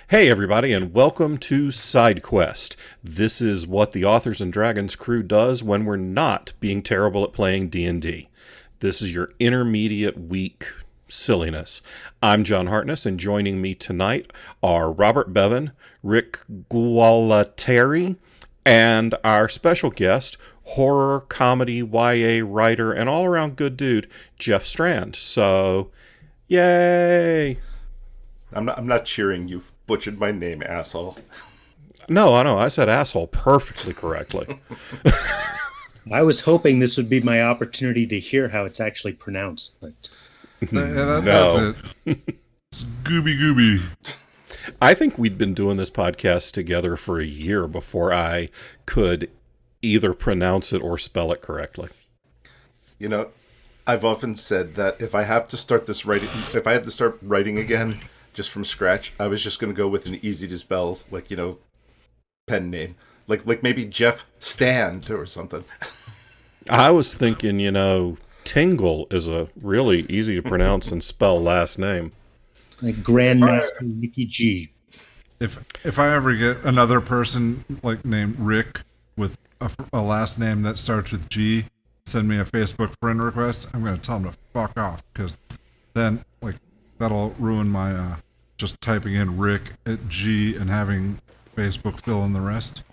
Hey everybody, and welcome to Side Quest. This is what the Authors and Dragons crew does when we're not being terrible at playing D&D. This is your intermediate week silliness. I'm John Hartness, and joining me tonight are Robert Bevan, Rick Gualateri, and our special guest, horror, comedy, YA writer, and all-around good dude, Jeff Strand. So, yay! I'm not cheering. You've butchered my name, asshole. No, I know. I said asshole perfectly correctly. I was hoping this would be my opportunity to hear how it's actually pronounced, but No. That's it. It's gooby. I think we'd been doing this podcast together for a year before I could either pronounce it or spell it correctly. You know, I've often said that if I have to start this writing, if I had to start writing again just from scratch, I was just going to go with an easy to spell, pen name, like maybe Jeff Stand or something. I was thinking, Tingle is a really easy to pronounce and spell last name. like Grandmaster Nikki G. If I ever get another person named Rick with a last name that starts with G, send me a Facebook friend request. I'm going to tell them to fuck off, because then that'll ruin my just typing in Rick at G and having Facebook fill in the rest.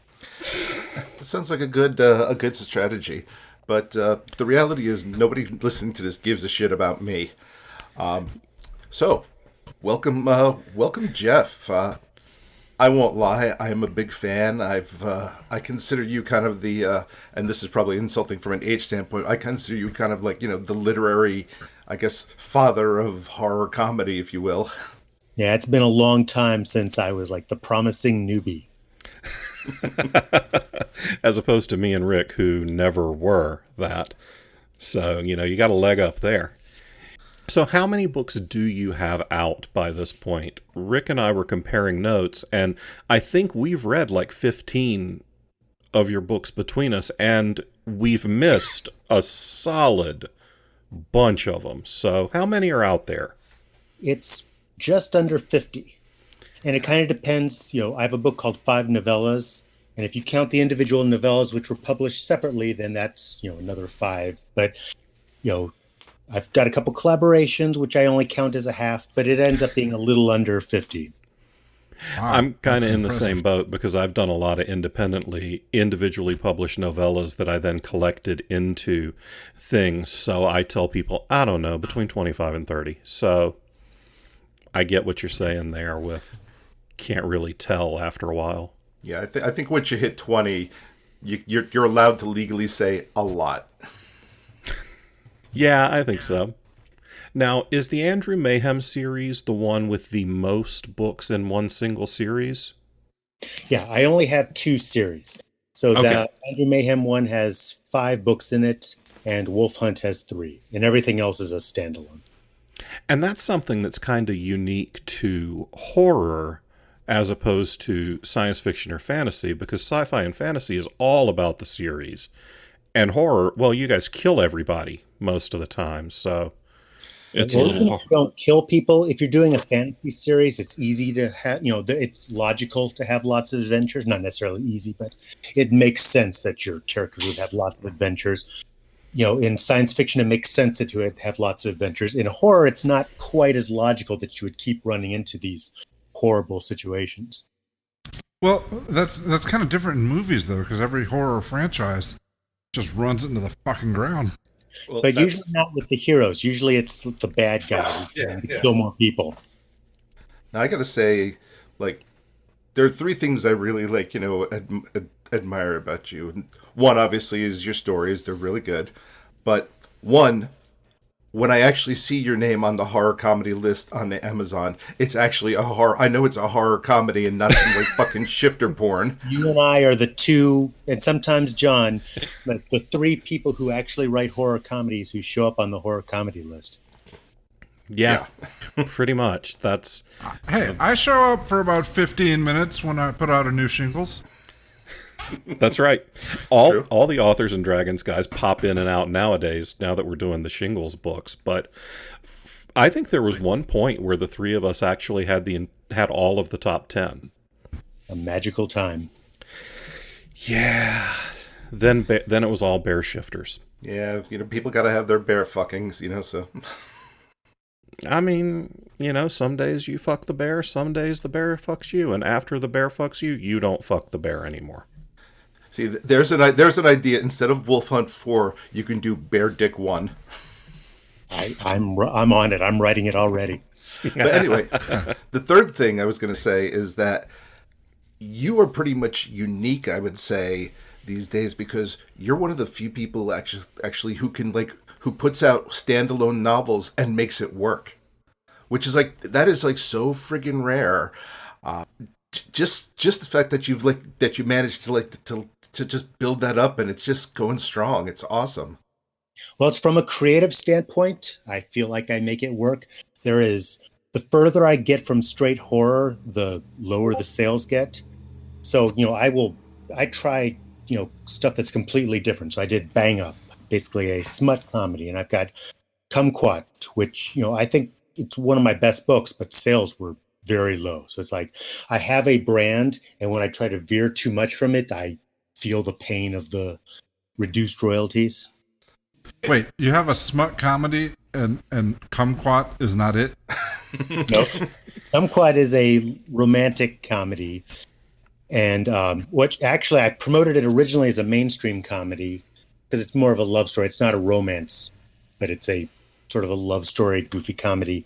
It sounds like a good strategy, but the reality is nobody listening to this gives a shit about me. So, welcome, Jeff. I won't lie, I am a big fan. I consider you kind of the, and this is probably insulting from an age standpoint, I consider you kind of the literary, I guess, father of horror comedy, if you will. Yeah, it's been a long time since I was the promising newbie. As opposed to me and Rick, who never were that. So, you got a leg up there. So how many books do you have out by this point? Rick and I were comparing notes, and I think we've read 15 of your books between us, and we've missed a solid bunch of them. So how many are out there? It's just under 50. And it kind of depends. I have a book called 5 Novellas. And if you count the individual novellas, which were published separately, then that's, another 5. But, I've got a couple collaborations, which I only count as a half, but it ends up being a little under 50. Wow, I'm kind of in impressive. the same boat, because I've done a lot of individually published novellas that I then collected into things. So I tell people, I don't know, between 25 and 30. So I get what you're saying there with can't really tell after a while. Yeah, I think once you hit 20, you're allowed to legally say a lot. Yeah, I think so. Now, is the Andrew Mayhem series the one with the most books in one single series? Yeah, I only have 2 series. So Okay. the Andrew Mayhem one has 5 books in it, and Wolf Hunt has 3. And everything else is a standalone. And that's something that's kind of unique to horror as opposed to science fiction or fantasy, because sci-fi and fantasy is all about the series. And horror, well, you guys kill everybody most of the time, so it's Well, a even little if you don't kill people. If you're doing a fantasy series, it's easy to have, it's logical to have lots of adventures. Not necessarily easy, but it makes sense that your characters would have lots of adventures. In science fiction, it makes sense that you would have lots of adventures. In horror, it's not quite as logical that you would keep running into these horrible situations. Well, that's kind of different in movies, though, because every horror franchise just runs into the fucking ground. Well, But usually not with the heroes. Usually it's the bad guy who's trying to kill more people. Now I gotta say, there are 3 things I really admire about you. And one, obviously, is your stories; they're really good. But one, when I actually see your name on the horror comedy list on Amazon, it's actually a horror. I know it's a horror comedy and not some fucking shifter porn. You and I are the 2, and sometimes John, the 3 people who actually write horror comedies who show up on the horror comedy list. yeah, pretty much. That's Hey, I show up for about 15 minutes when I put out a new Shingles. That's right. All the Authors and Dragons guys pop in and out nowadays, now that we're doing the Shingles books. But I think there was one point where the three of us actually had all of the top 10. A magical time. Yeah. Then it was all bear shifters. Yeah, people got to have their bear fuckings, so. I mean, some days you fuck the bear, some days the bear fucks you, and after the bear fucks you, you don't fuck the bear anymore. See, there's an idea. Instead of Wolf Hunt 4, you can do Bear Dick 1. I'm on it. I'm writing it already. But anyway, the third thing I was going to say is that you are pretty much unique, I would say, these days, because you're one of the few people actually who can who puts out standalone novels and makes it work, which is that is so friggin' rare. Just the fact that you managed to just build that up and it's just going strong. It's awesome. Well, it's from a creative standpoint. I feel like I make it work. The further I get from straight horror, the lower the sales get. So, I try, stuff that's completely different. So I did Bang Up, basically a smut comedy, and I've got Kumquat, which, I think it's one of my best books, but sales were very low. So it's I have a brand, and when I try to veer too much from it, I feel the pain of the reduced royalties. Wait, you have a smut comedy and Kumquat is not it? Nope. Kumquat is a romantic comedy. And what actually I promoted it originally as a mainstream comedy because it's more of a love story. It's not a romance, but it's a sort of a love story, goofy comedy.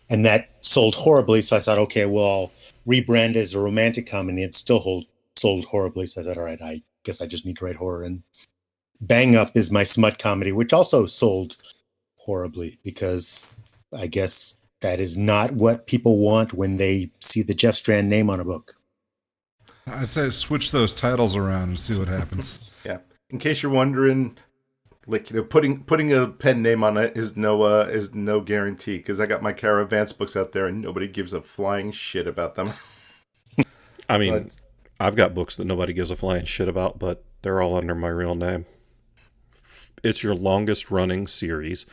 And that sold horribly. So I thought, okay, well, I'll rebrand it as a romantic comedy. It still sold horribly. So I thought, all right, I guess I just need to write horror. And Bang Up is my smut comedy, which also sold horribly because I guess that is not what people want when they see the Jeff Strand name on a book. I say switch those titles around and see what happens. Yeah. In case you're wondering, putting a pen name on it is no guarantee because I got my Caravans books out there and nobody gives a flying shit about them. I mean, I've got books that nobody gives a flying shit about, but they're all under my real name. It's your longest running series,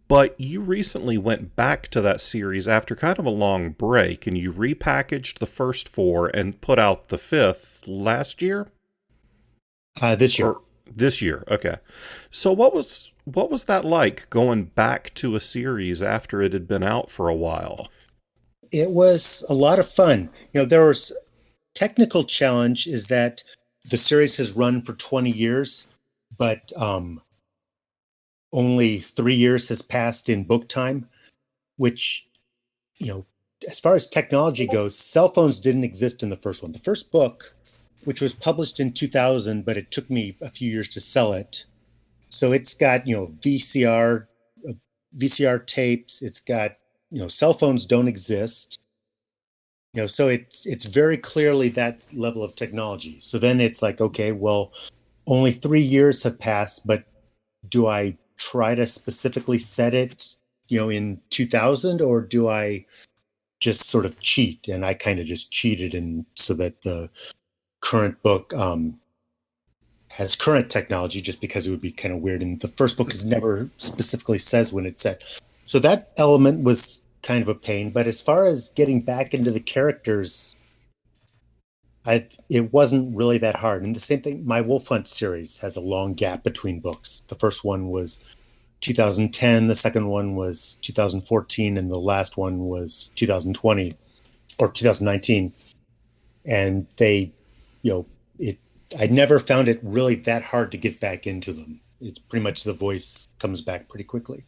but you recently went back to that series after kind of a long break, and you repackaged the first 4 and put out the 5th last year? This year. This year, okay. So what was that like, going back to a series after it had been out for a while? It was a lot of fun. There was technical challenge is that the series has run for 20 years, but only 3 years has passed in book time, which, as far as technology goes, cell phones didn't exist in the first one. The first book, which was published in 2000, but it took me a few years to sell it. So it's got, VCR tapes. It's got, cell phones don't exist. So it's very clearly that level of technology. So then it's okay, well, only 3 years have passed, but do I try to specifically set it, in 2000, or do I just sort of cheat? And I kind of just cheated, and so that the current book has current technology, just because it would be kind of weird. And the first book is never specifically says when it's set. So that element was kind of a pain. But as far as getting back into the characters, it wasn't really that hard. And the same thing, my Wolf Hunt series has a long gap between books. The first one was 2010, the second one was 2014, and the last one was 2020 or 2019. And they, I never found it really that hard to get back into them. It's pretty much the voice comes back pretty quickly.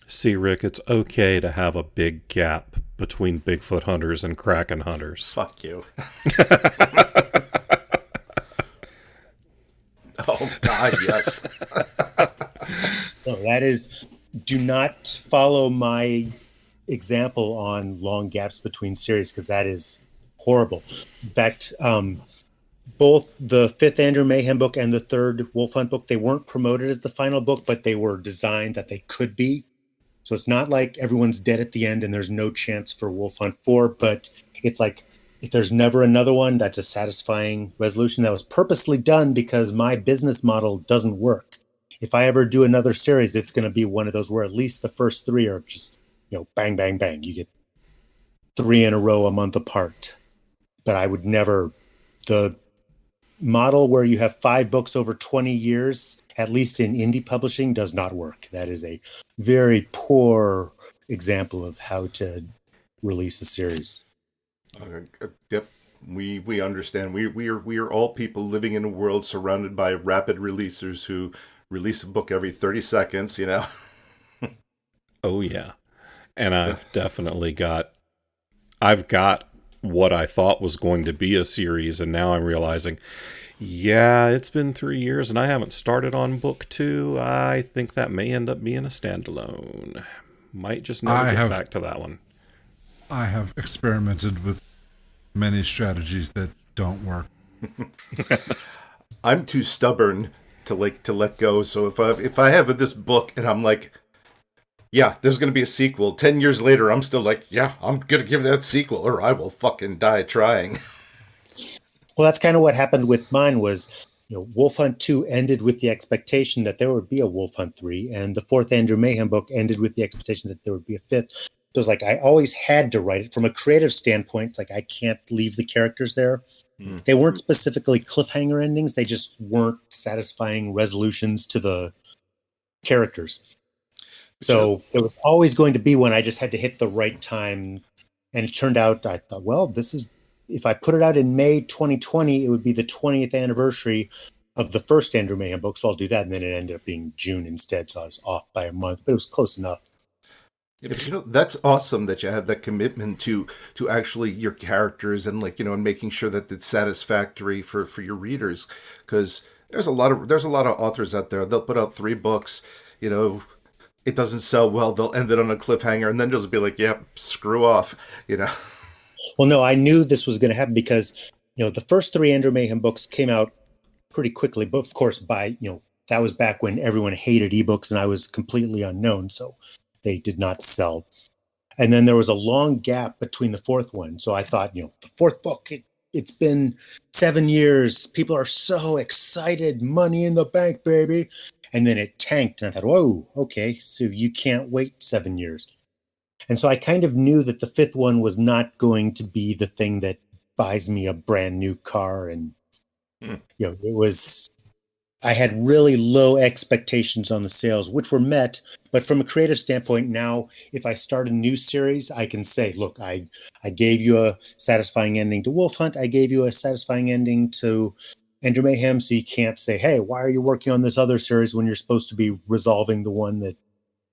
See, Rick, it's okay to have a big gap between Bigfoot hunters and Kraken hunters. Fuck you. Oh, God, yes. So that is, do not follow my example on long gaps between series, because that is horrible. In fact, both the 5th Andrew Mayhem book and the 3rd Wolf Hunt book, they weren't promoted as the final book, but they were designed that they could be. So it's not like everyone's dead at the end and there's no chance for Wolf Hunt 4, but it's like, if there's never another one, that's a satisfying resolution that was purposely done because my business model doesn't work. if I ever do another series, it's going to be one of those where at least the first three are just, bang, bang, bang. You get 3 in a row a month apart. But I would never, the model where you have 5 books over 20 years, at least in indie publishing, does not work. That is a very poor example of how to release a series. Yep, we understand. We are all people living in a world surrounded by rapid releasers who release a book every 30 seconds. Oh yeah, and I've got what I thought was going to be a series, and now I'm realizing, yeah, it's been 3 years and I haven't started on book 2. I think that may end up being a standalone. Might just never get back to that one. I have experimented with many strategies that don't work. I'm too stubborn to let go. So if I have this book and I'm like, yeah, there's going to be a sequel, 10 years later, I'm still like, yeah, I'm going to give that sequel or I will fucking die trying. Well, that's kind of what happened with mine was, Wolf Hunt 2 ended with the expectation that there would be a Wolf Hunt 3, and the 4th Andrew Mayhem book ended with the expectation that there would be a 5th. It was like I always had to write it from a creative standpoint. Like I can't leave the characters there. They weren't specifically cliffhanger endings. They just weren't satisfying resolutions to the characters. So there was always going to be one. I just had to hit the right time. And it turned out, I thought, well, if I put it out in May 2020, it would be the 20th anniversary of the first Andrew Mayhem book. So I'll do that. And then it ended up being June instead. So I was off by a month, but it was close enough. Yeah, but that's awesome that you have that commitment to actually your characters and and making sure that it's satisfactory for your readers, because there's a lot of authors out there. They'll put out 3 books, it doesn't sell well, they'll end it on a cliffhanger and then just be like, yep, screw off. Well, no, I knew this was going to happen because the first 3 Andrew Mayhem books came out pretty quickly, but of course that was back when everyone hated ebooks and I was completely unknown, so they did not sell. And then there was a long gap between the 4th one. So I thought, the 4th book, it's been 7 years. People are so excited. Money in the bank, baby. And then it tanked. And I thought, whoa, okay. So you can't wait 7 years. And so I kind of knew that the 5th one was not going to be the thing that buys me a brand new car. And, I had really low expectations on the sales, which were met. But from a creative standpoint, now, if I start a new series, I can say, look, I gave you a satisfying ending to Wolf Hunt. I gave you a satisfying ending to Andrew Mayhem. So you can't say, hey, why are you working on this other series when you're supposed to be resolving the one that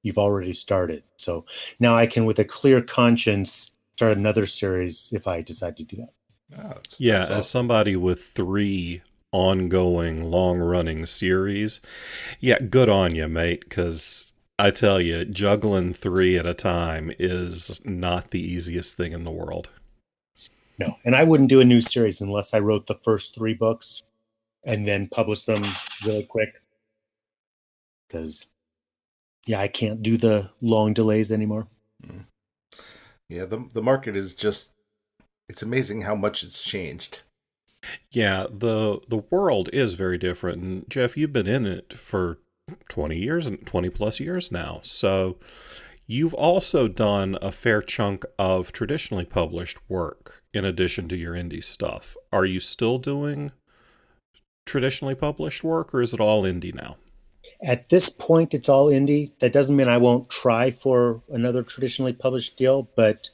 you've already started? So now I can, with a clear conscience, start another series if I decide to do that. That's awesome. As somebody with 3 ongoing, long-running series, yeah, good on you, mate, because I tell you, juggling 3 at a time is not the easiest thing in the world. No, and I wouldn't do a new series unless I wrote the first 3 books and then published them really quick, because, yeah, I can't do the long delays anymore. Yeah, the market is just, it's amazing how much it's changed. Yeah, the world is very different. And Jeff, you've been in it for 20 years and 20 plus years now. So you've also done a fair chunk of traditionally published work in addition to your indie stuff. Are you still doing traditionally published work, or is it all indie now? At this point, it's all indie. That doesn't mean I won't try for another traditionally published deal, but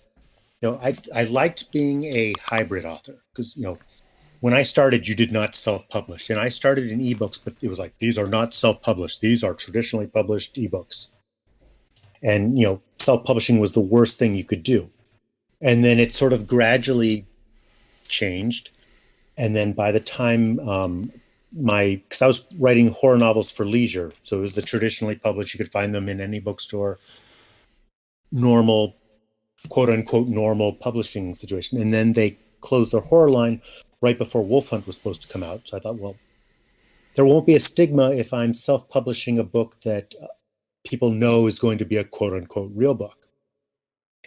I liked being a hybrid author because when I started, you did not self-publish. And I started in ebooks, but it was like, these are not self-published. These are traditionally published ebooks. And, self-publishing was the worst thing you could do. And then it sort of gradually changed. And then by the time because I was writing horror novels for leisure. So it was the traditionally published. You could find them in any bookstore. Normal, quote unquote, normal publishing situation. And then they closed their horror line right before Wolf Hunt was supposed to come out. So I thought, well, there won't be a stigma if I'm self-publishing a book that people know is going to be a quote-unquote real book.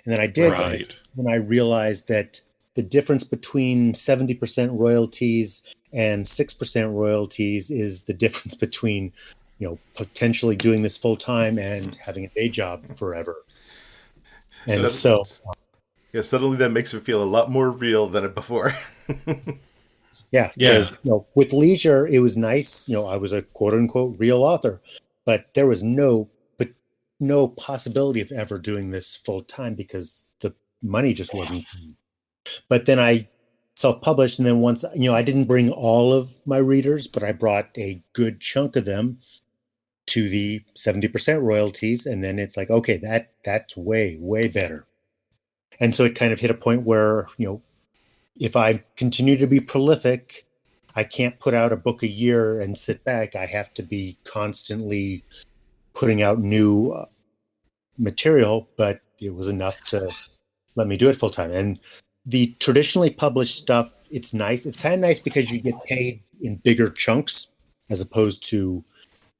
And then I did. Right. And I realized that the difference between 70% royalties and 6% royalties is the difference between potentially doing this full time and having a day job forever. And yeah, suddenly that makes it feel a lot more real than it before. Yeah, because with leisure, it was nice. I was a quote unquote real author, but there was no possibility of ever doing this full time because the money just wasn't. But then I self-published, and then once I didn't bring all of my readers, but I brought a good chunk of them to the 70% royalties, and then it's like, okay, that's way better. And so it kind of hit a point where if I continue to be prolific, I can't put out a book a year and sit back. I have to be constantly putting out new material, but it was enough to let me do it full time. And the traditionally published stuff, it's nice. It's kind of nice because you get paid in bigger chunks as opposed to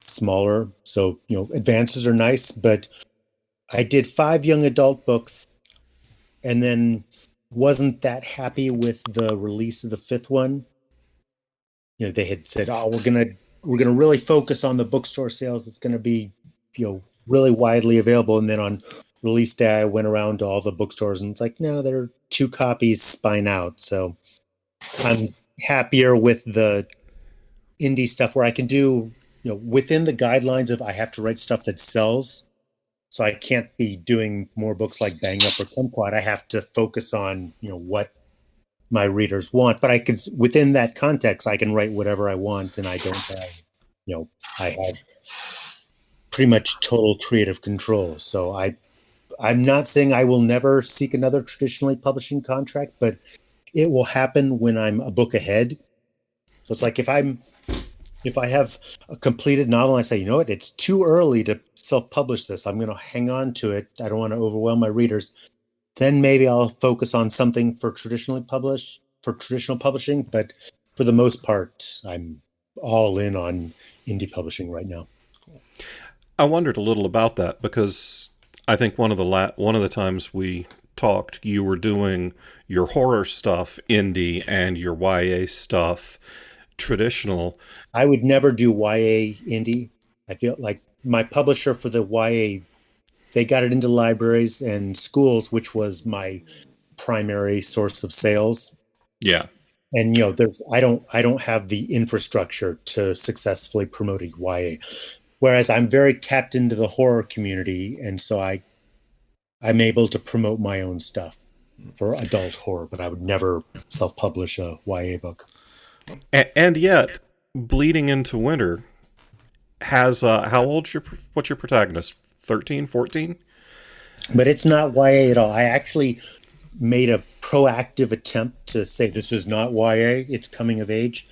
smaller. So, advances are nice, but I did 5 young adult books and then wasn't that happy with the release of the 5th one. They had said, "Oh, we're gonna really focus on the bookstore sales. It's gonna be, really widely available." And then on release day, I went around to all the bookstores, and it's like, no, there are 2 copies spine out. So I'm happier with the indie stuff where I can do, within the guidelines of I have to write stuff that sells. So I can't be doing more books like Bang Up or Kumquat. I have to focus on, what my readers want. But I can, within that context, I can write whatever I want, and I don't have, I have pretty much total creative control. So I'm not saying I will never seek another traditionally publishing contract, but it will happen when I'm a book ahead. So it's like if I have a completed novel and I say, you know what, it's too early to self-publish this, I'm going to hang on to it, I don't want to overwhelm my readers, then maybe I'll focus on something for traditional publishing. But for the most part, I'm all in on indie publishing right now. I wondered a little about that because I think one of the times we talked, you were doing your horror stuff indie and your YA stuff traditional. I would never do YA indie. I feel like my publisher for the YA, they got it into libraries and schools, which was my primary source of sales. Yeah. And I don't have the infrastructure to successfully promote a YA. Whereas I'm very tapped into the horror community, and so I'm able to promote my own stuff for adult horror, but I would never self-publish a YA book. And yet, Bleeding into Winter has how old's what's your protagonist? 13, 14? But it's not YA at all. I actually made a proactive attempt to say this is not YA, it's coming of age.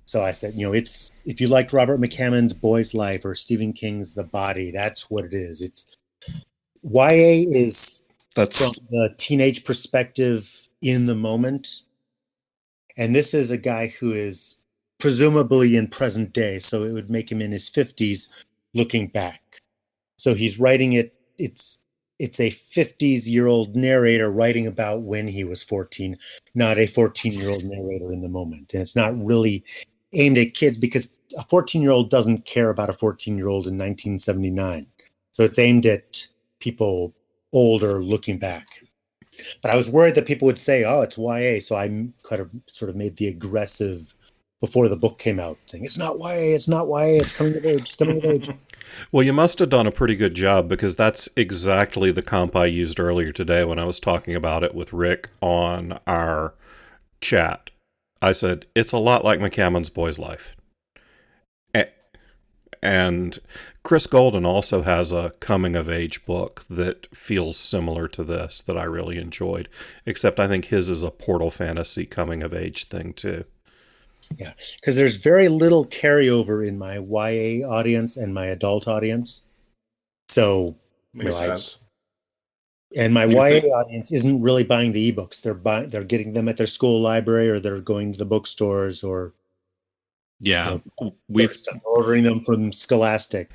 So I said, it's, if you liked Robert McCammon's Boy's Life or Stephen King's The Body, that's what it is. It's YA is from the teenage perspective in the moment. And this is a guy who is presumably in present day, so it would make him in his 50s looking back. So he's writing it, it's a 50s-year-old narrator writing about when he was 14, not a 14-year-old narrator in the moment. And it's not really aimed at kids because a 14-year-old doesn't care about a 14-year-old in 1979. So it's aimed at people older looking back. But I was worried that people would say, oh, it's YA. So I kind of sort of made the aggressive before the book came out, saying, it's not YA, it's not YA, it's coming of age, it's coming of age. Well, you must have done a pretty good job because that's exactly the comp I used earlier today when I was talking about it with Rick on our chat. I said, it's a lot like McCammon's Boy's Life. And Chris Golden also has a coming-of-age book that feels similar to this that I really enjoyed, except I think his is a Portal Fantasy coming-of-age thing, too. Yeah, because there's very little carryover in my YA audience and my adult audience. So, Makes sense. And my YA audience isn't really buying the ebooks. They're getting them at their school library, or they're going to the bookstores, or we've ordering them from Scholastic.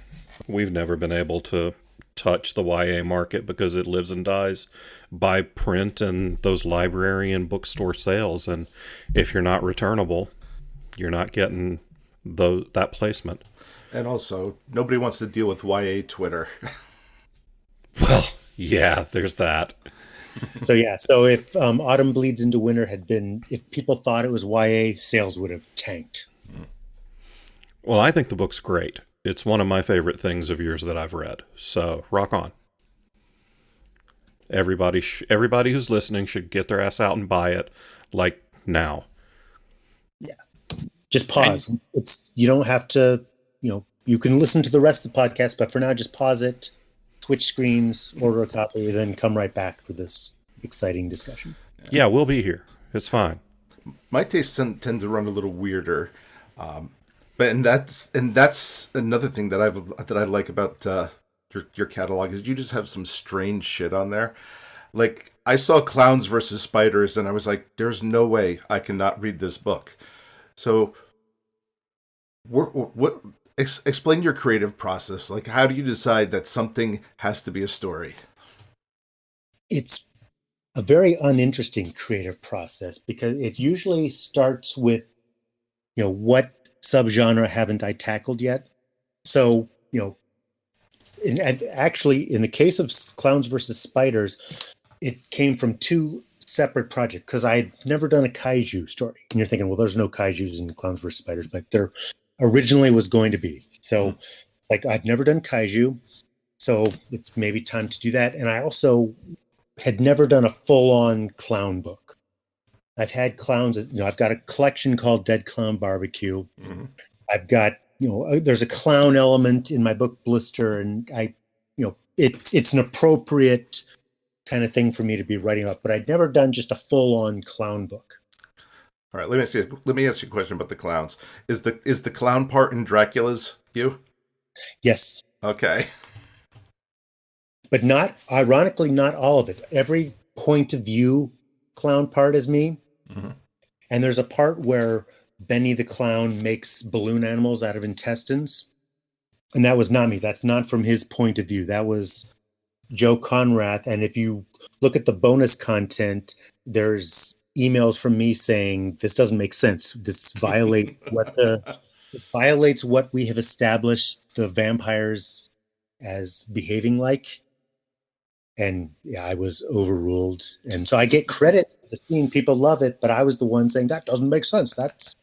We've never been able to touch the YA market because it lives and dies by print and those library and bookstore sales. And if you're not returnable, you're not getting that placement. And also, nobody wants to deal with YA Twitter. Well, yeah, there's that. So yeah, so if Autumn Bleeds into Winter had been, if people thought it was YA, sales would have tanked. Well, I think the book's great. It's one of my favorite things of yours that I've read. So, rock on. Everybody who's listening should get their ass out and buy it, like, now. Yeah. Just pause. You don't have to, you can listen to the rest of the podcast, but for now, just pause it, switch screens, order a copy, then come right back for this exciting discussion. Yeah, we'll be here. It's fine. My tastes tend to run a little weirder, but that's another thing that I like about your catalog is you just have some strange shit on there. Like, I saw Clowns versus Spiders, and I was like, "There's no way I cannot read this book." So, explain your creative process. Like, how do you decide that something has to be a story? It's a very uninteresting creative process because it usually starts with, what subgenre haven't I tackled yet? So, actually, in the case of Clowns versus Spiders, it came from two separate projects because I'd never done a kaiju story. And you're thinking, well, there's no kaijus in Clowns versus Spiders, but there originally was going to be. So, it's like, I've never done kaiju, so it's maybe time to do that. And I also had never done a full-on clown book. I've had clowns, I've got a collection called Dead Clown Barbecue. Mm-hmm. I've got, there's a clown element in my book Blister, and it's an appropriate kind of thing for me to be writing about, but I'd never done just a full-on clown book. All right, let me ask you a question about the clowns. Is the clown part in Dracula's you? Yes. Okay. But ironically, not all of it. Every point of view clown part is me. Mm-hmm. And there's a part where Benny the Clown makes balloon animals out of intestines. And that was not me. That's not from his point of view. That was Joe Conrath. And if you look at the bonus content, there's emails from me saying, this doesn't make sense. This violates what we have established the vampires as behaving like. And yeah, I was overruled. And so I get credit for the scene. People love it, but I was the one saying that doesn't make sense. That's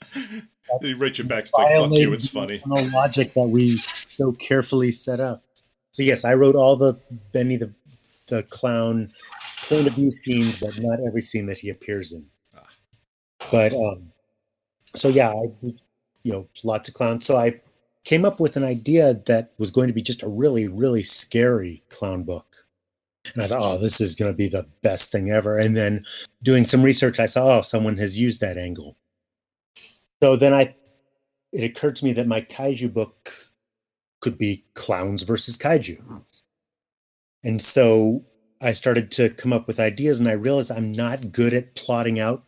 they write you back. It's like, fuck you, it's funny. No logic that we so carefully set up. So yes, I wrote all the Benny the Clown point of view scenes, but not every scene that he appears in. But so yeah, lots of clowns. So I came up with an idea that was going to be just a really, really scary clown book. And I thought, this is going to be the best thing ever. And then doing some research, I saw, someone has used that angle. So then it occurred to me that my kaiju book could be Clowns versus Kaiju. And so I started to come up with ideas, and I realized I'm not good at plotting out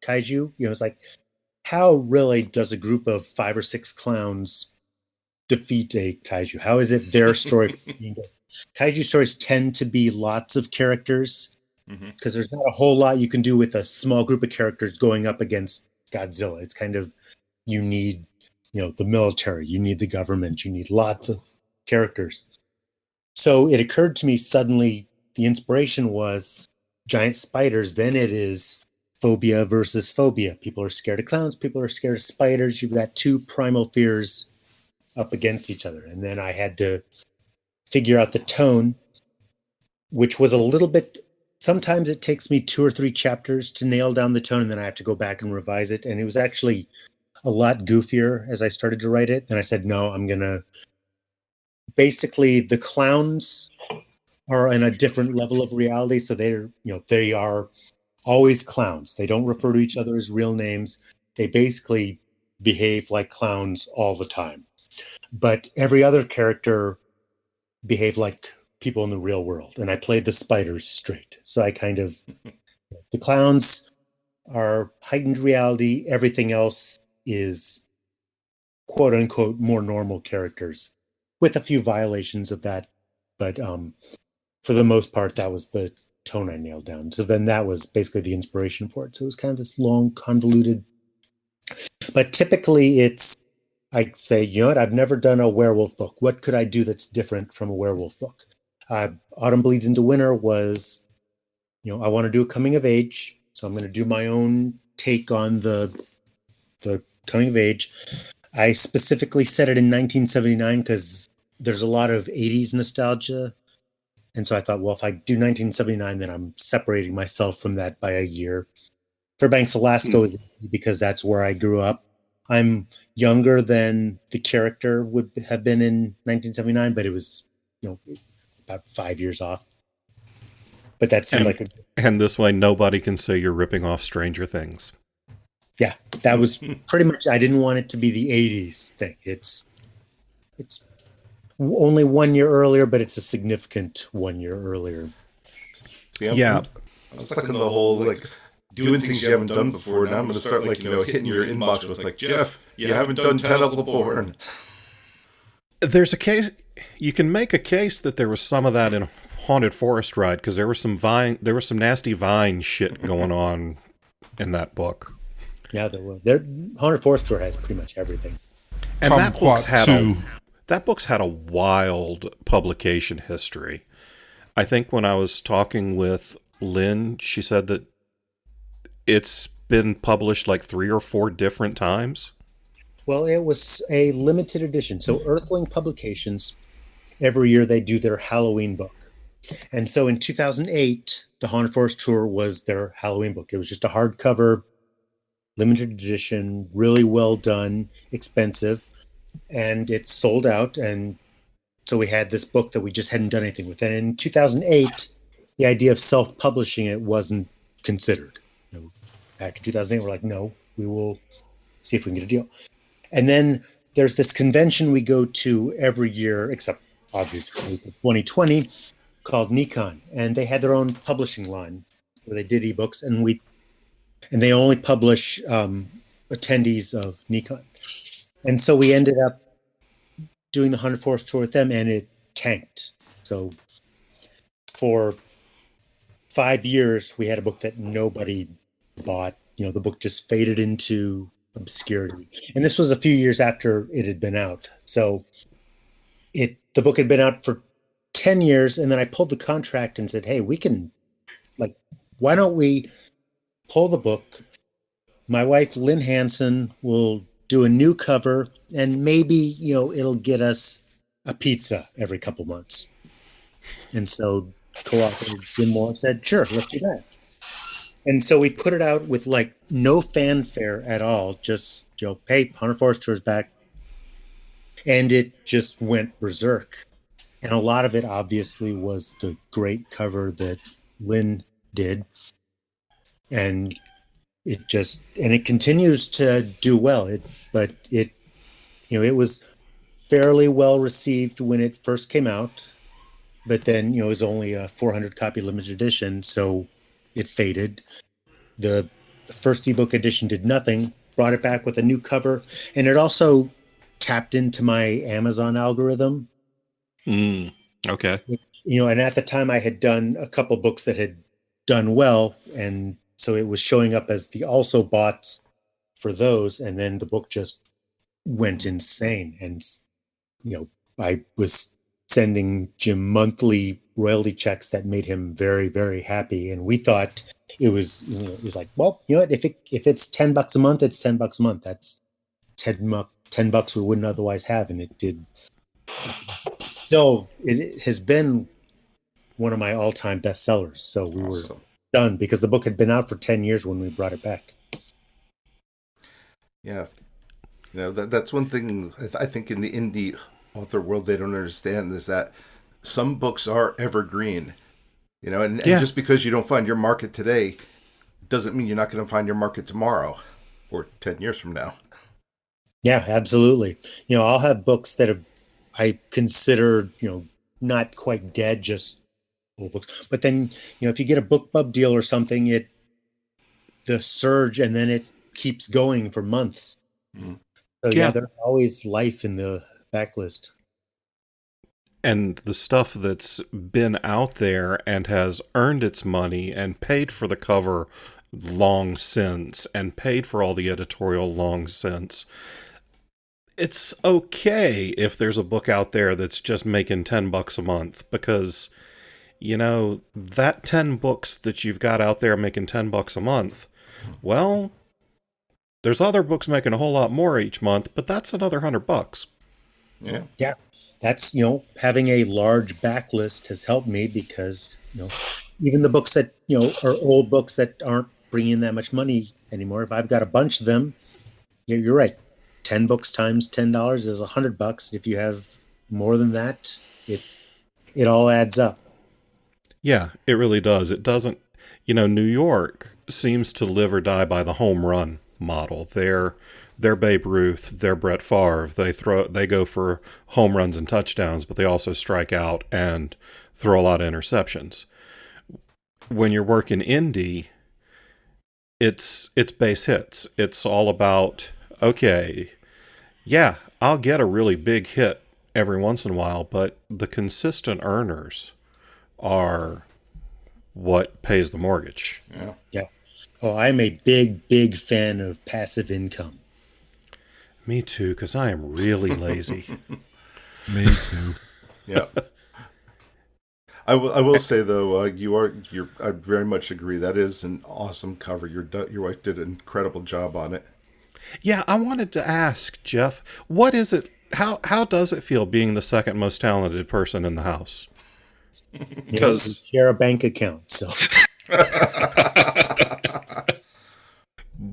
kaiju. It's like, how really does a group of 5 or 6 clowns defeat a kaiju? How is it their story? Kaiju stories tend to be lots of characters because there's not a whole lot you can do with a small group of characters going up against Godzilla. It's kind of, you need, the military, you need the government, you need lots of characters. So it occurred to me suddenly, the inspiration was giant spiders. Then it is phobia versus phobia. People are scared of clowns. People are scared of spiders. You've got two primal fears up against each other. And then I had to figure out the tone, which was a little bit, sometimes it takes me 2 or 3 chapters to nail down the tone, and then I have to go back and revise it. And it was actually a lot goofier as I started to write it. Then I said, no, I'm going to, basically the clowns are in a different level of reality. So they are always clowns. They don't refer to each other as real names. They basically behave like clowns all the time. But every other character behave like people in the real world. And I played the spiders straight. So I kind of, the clowns are heightened reality. Everything else is quote unquote more normal characters with a few violations of that. But for the most part, that was the tone I nailed down. So then that was basically the inspiration for it. So it was kind of this long, convoluted, but typically it's I say, you know what? I've never done a werewolf book. What could I do that's different from a werewolf book? Autumn Bleeds into Winter was, I want to do a coming of age, so I'm going to do my own take on the coming of age. I specifically set it in 1979 because there's a lot of 80s nostalgia. And so I thought, well, if I do 1979, then I'm separating myself from that by a year. Fairbanks, Alaska is because that's where I grew up. I'm younger than the character would have been in 1979, but it was, about 5 years off. But that seemed like and this way, nobody can say you're ripping off Stranger Things. Yeah, that was pretty much. I didn't want it to be the 80s thing. It's only 1 year earlier, but it's a significant 1 year earlier. See, I'm stuck in the whole doing things you haven't done before. Now I'm going to start hitting your inbox with Jeff, you haven't done Untitled Chapter. There's a case. You can make a case that there was some of that in Haunted Forest Ride because there was some nasty vine shit going on in that book. Yeah, there was. Haunted Forest Tour has pretty much everything. And that book's had a wild publication history. I think when I was talking with Lynn, she said that it's been published 3 or 4 different times. Well, it was a limited edition. So Earthling Publications, every year they do their Halloween book. And so in 2008, the Haunted Forest Tour was their Halloween book. It was just a hardcover, limited edition, really well done, expensive, and it sold out. And so we had this book that we just hadn't done anything with. And in 2008, the idea of self-publishing it wasn't considered. Back in 2008, we're like, no, we will see if we can get a deal. And then there's this convention we go to every year, except obviously for 2020, called Nikon. And they had their own publishing line where they did ebooks, and they only publish attendees of Nikon. And so we ended up doing the Haunted Forest Tour with them, and it tanked. So for 5 years, we had a book that nobody bought. The book just faded into obscurity. And this was a few years after it had been out. So the book had been out for 10 years, and then I pulled the contract and said, hey, we can, why don't we pull the book? My wife, Lynn Hansen, will do a new cover, and maybe, it'll get us a pizza every couple months. And so co-author Jim Moore said, sure, let's do that. And so we put it out with no fanfare at all. Just, hey, Haunted Forest Tour's back. And it just went berserk. And a lot of it obviously was the great cover that Lynn did. And it continues to do well. It was fairly well received when it first came out. But then, it was only a 400 copy limited edition. So it faded. The first ebook edition did nothing, brought it back with a new cover, and it also tapped into my Amazon algorithm. Okay. And at the time I had done a couple books that had done well, and so it was showing up as the also bought for those, and then the book just went insane. And, I was sending Jim monthly royalty checks that made him very, very happy. And we thought it was like, well, what, if it's $10 a month, it's $10 a month. That's $10 we wouldn't otherwise have. And it did. So it has been one of my all-time bestsellers. So we were done because the book had been out for 10 years when we brought it back. Yeah. That's one thing I think in the indie author world they don't understand is that some books are evergreen, and just because you don't find your market today doesn't mean you're not going to find your market tomorrow or 10 years from now. Yeah, absolutely. I'll have books that I consider, not quite dead, just old books. But then, if you get a BookBub deal or something, the surge, and then it keeps going for months. Mm. So there's always life in the backlist. And the stuff that's been out there and has earned its money and paid for the cover long since and paid for all the editorial long since, it's okay if there's a book out there that's just making $10 a month, because that 10 books that you've got out there making $10 a month, well, there's other books making a whole lot more each month, but that's another $100. Yeah. Yeah. That's, having a large backlist has helped me because, even the books that, are old books that aren't bringing that much money anymore, if I've got a bunch of them, you're right. 10 books times $10 is $100. If you have more than that, it all adds up. Yeah, it really does. It doesn't, New York seems to live or die by the home run model. They're Babe Ruth, they're Brett Favre. They go for home runs and touchdowns, but they also strike out and throw a lot of interceptions. When you're working indie, it's base hits. It's all about, okay, yeah, I'll get a really big hit every once in a while, but the consistent earners are what pays the mortgage. Yeah. Yeah. Oh, I'm a big fan of passive income. Me too, because I am really lazy. Me too. Yeah. I will say though, I very much agree. That is an awesome cover. Your wife did an incredible job on it. Yeah, I wanted to ask Jeff, what is it? How does it feel being the second most talented person in the house? Because we share a bank account, so.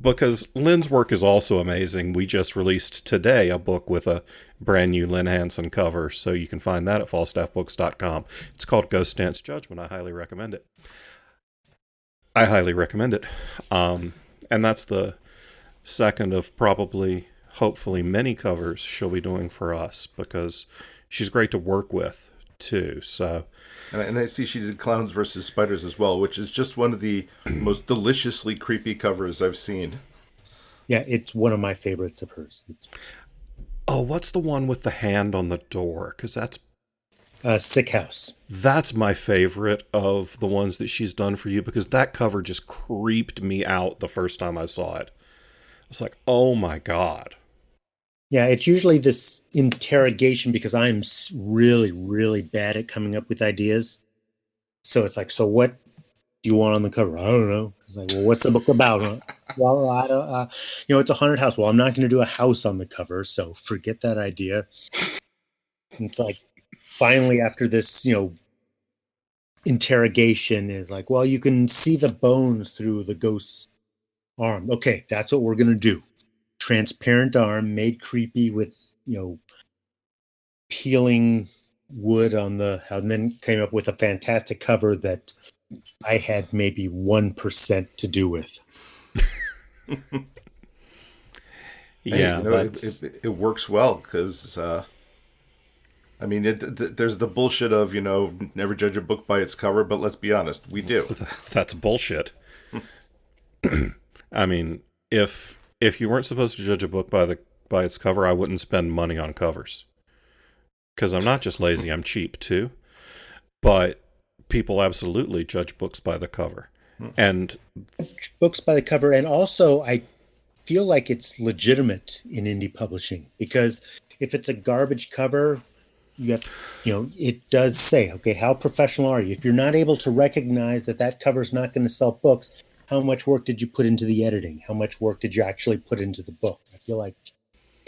Because Lynn's work is also amazing. We just released today a book with a brand new Lynn Hansen cover, so you can find that at falstaffbooks.com. It's called Ghost Dance Judgment. I highly recommend it. And that's the second of probably, hopefully, many covers she'll be doing for us, because she's great to work with, too. So, and I see she did Clowns versus Spiders as well, which is just one of the most deliciously creepy covers I've seen. Yeah, it's one of my favorites of hers. what's the one with the hand on the door? Because that's Sick House. That's my favorite of the ones that she's done for you, because that cover just creeped me out the first time I saw it. I was like, oh my God. Yeah, it's usually this interrogation because I'm really, really bad at coming up with ideas. So it's like, so what do you want on the cover? I don't know. It's like, well, what's the book about? Well, I don't, it's a haunted house. Well, I'm not going to do a house on the cover, so forget that idea. And it's like, finally, after this, interrogation is like, well, you can see the bones through the ghost's arm. Okay, that's what we're going to do. Transparent arm made creepy with, peeling wood on and then came up with a fantastic cover that I had maybe 1% to do with. Yeah, it works well because, there's the bullshit of, never judge a book by its cover, but let's be honest, we do. That's bullshit. I mean, if you weren't supposed to judge a book by its cover, I wouldn't spend money on covers. Because I'm not just lazy, I'm cheap too. But people absolutely judge books by the cover. And books by the cover, and also I feel like it's legitimate in indie publishing, because if it's a garbage cover, you have, it does say, okay, how professional are you? If you're not able to recognize that cover is not going to sell books, how much work did you put into the editing? How much work did you actually put into the book? I feel like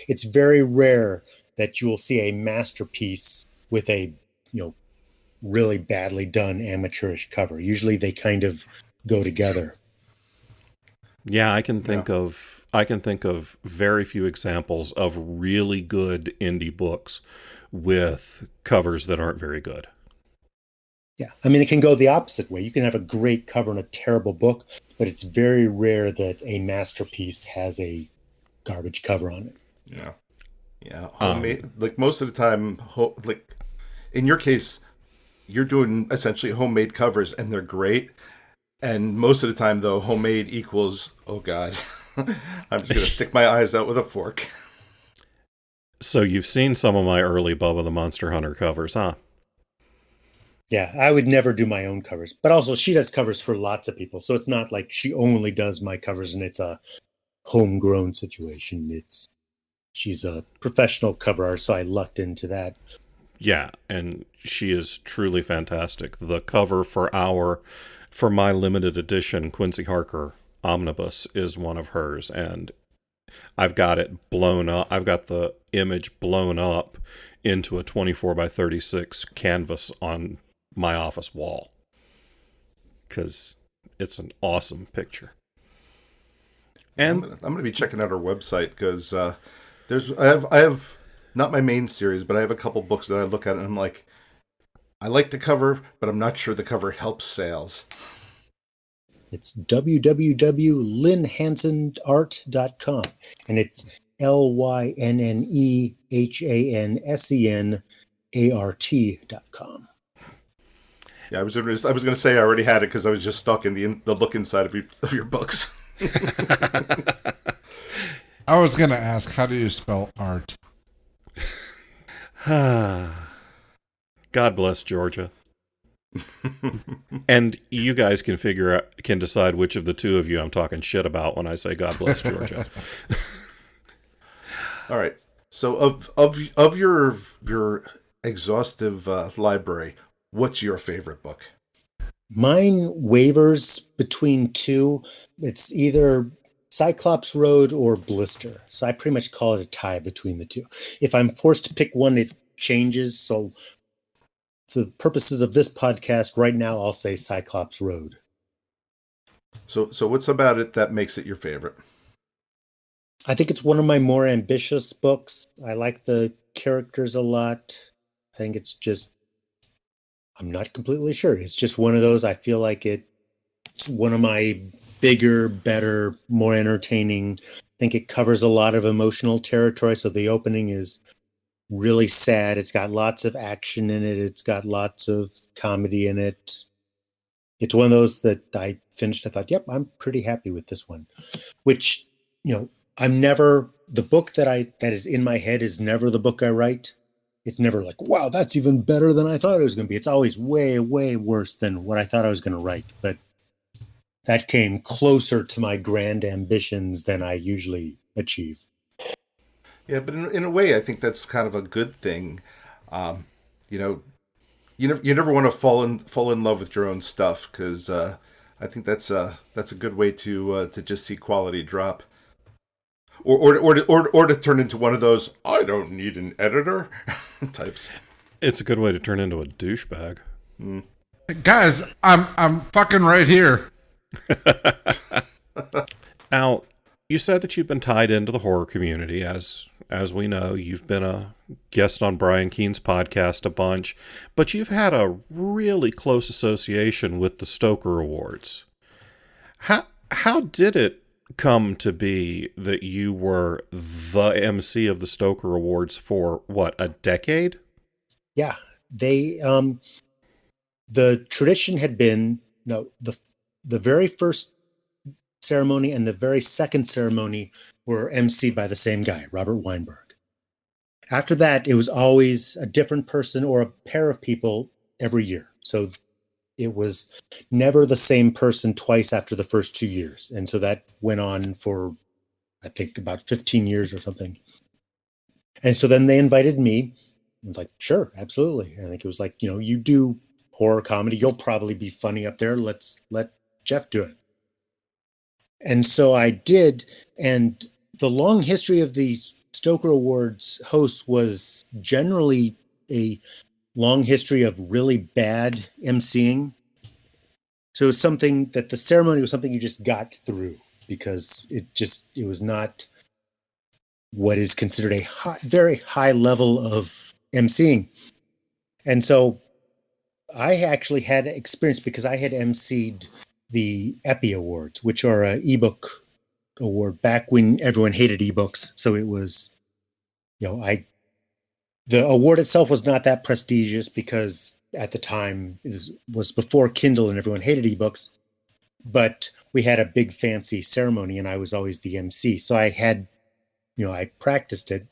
it's very rare that you will see a masterpiece with a, really badly done amateurish cover. Usually they kind of go together. Yeah, I can think of very few examples of really good indie books with covers that aren't very good. Yeah, I mean, it can go the opposite way. You can have a great cover in a terrible book, but it's very rare that a masterpiece has a garbage cover on it. Yeah. Homemade, like most of the time, in your case, you're doing essentially homemade covers, and they're great. And most of the time, though, homemade equals, oh God, I'm just going to stick my eyes out with a fork. So you've seen some of my early Bubba the Monster Hunter covers, huh? Yeah, I would never do my own covers. But also, she does covers for lots of people. So it's not like she only does my covers and it's a homegrown situation. It's she's a professional cover artist, so I lucked into that. Yeah, and she is truly fantastic. The cover for my limited edition Quincy Harker omnibus is one of hers, and I've got it blown up. I've got the image blown up into a 24 by 36 canvas on my office wall because it's an awesome picture. And I'm gonna be checking out her website because I have not my main series, but I have a couple books that I look at and I'm like, I like the cover, but I'm not sure the cover helps sales. It's www.lynhansenart.com, and it's LYNNEHANSENART.com. Yeah, I was gonna say I already had it because I was just stuck in the look inside of your books. I was gonna ask, how do you spell art? God bless Georgia. And you guys can decide which of the two of you I'm talking shit about when I say God bless Georgia. All right. So of your exhaustive library, what's your favorite book? Mine wavers between two. It's either Cyclops Road or Blister. So I pretty much call it a tie between the two. If I'm forced to pick one, it changes. So for the purposes of this podcast, right now I'll say Cyclops Road. So what's about it that makes it your favorite? I think it's one of my more ambitious books. I like the characters a lot. I think it's just, I'm not completely sure. It's just one of those, I feel like it's one of my bigger, better, more entertaining. I think it covers a lot of emotional territory. So the opening is really sad. It's got lots of action in it. It's got lots of comedy in it. It's one of those that I finished. I thought, yep, I'm pretty happy with this one, which, the book that is in my head is never the book I write. It's never like, wow, that's even better than I thought it was going to be. It's always way, way worse than what I thought I was going to write. But that came closer to my grand ambitions than I usually achieve. Yeah, but in a way, I think that's kind of a good thing. You never want to fall in love with your own stuff because I think that's a good way to just see quality drop, or to turn into one of those I don't need an editor types. It's a good way to turn into a douchebag. Mm. Guys, I'm fucking right here. Now, you said that you've been tied into the horror community. As we know, you've been a guest on Brian Keene's podcast a bunch, but you've had a really close association with the Stoker Awards. How did it come to be that you were the MC of the Stoker Awards for, what, a decade? Yeah, they the tradition had been the very first ceremony and the very second ceremony were emceed by the same guy, Robert Weinberg. After that, it was always a different person or a pair of people every year. So it was never the same person twice after the first 2 years. And so that went on for, I think, about 15 years or something. And so then they invited me. I was like, sure, absolutely. I think it was like, you do horror comedy. You'll probably be funny up there. Let's let Jeff do it. And so I did. And the long history of the Stoker Awards hosts was generally a long history of really bad emceeing. So it was something that the ceremony was something you just got through because it was not what is considered a very high level of emceeing. And so I actually had experience because I had emceed the Epi Awards, which are an ebook award back when everyone hated ebooks. So it was, the award itself was not that prestigious because at the time it was before Kindle and everyone hated ebooks, but we had a big fancy ceremony and I was always the MC. So I had, I practiced it